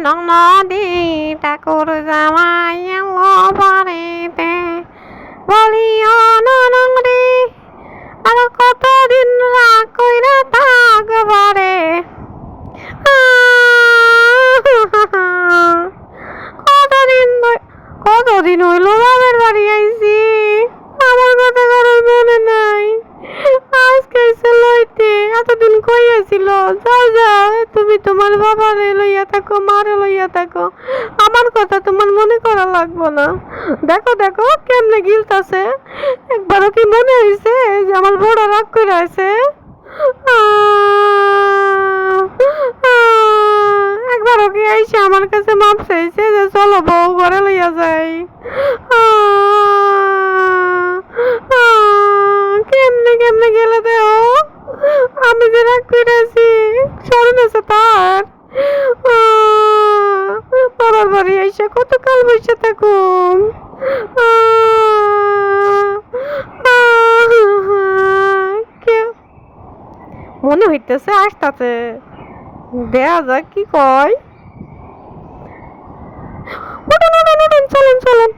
নদী ঠাকুর জামাই এলো বাড়িতে বলিও ননংরে আর কতদিন রাগ কইরা থাকবারে কতদিন হইল বাবার বাড়ি আইছি আমার কথা কারো মনে নাই আজকে এসে লইতে এতদিন কই আছিল যাও যাও তুমি তোমার বাবারে লইয়া থাকো মারে লইয়া থাকো আমার কথা তোমার মনে করা লাগবো না দেখো দেখো কেমনে গিলতাছে একবারও কি মনে হইছে যে আমার বড় রাগ কইরা আছে একবারও কি আইসে আমার কাছে মাপ চাইছে যে চলো বউ ঘরে লইয়া যাই কেমনে কেমনে গেলে দেও আমি যে রাগ কইরাছি স্মরণ আছে তার বাবার বাড়ি আইসা কত কাল বসে থাকুম মনে হইতেছে আসতাছে দেয়া যাক কি কয় চলেন চলেন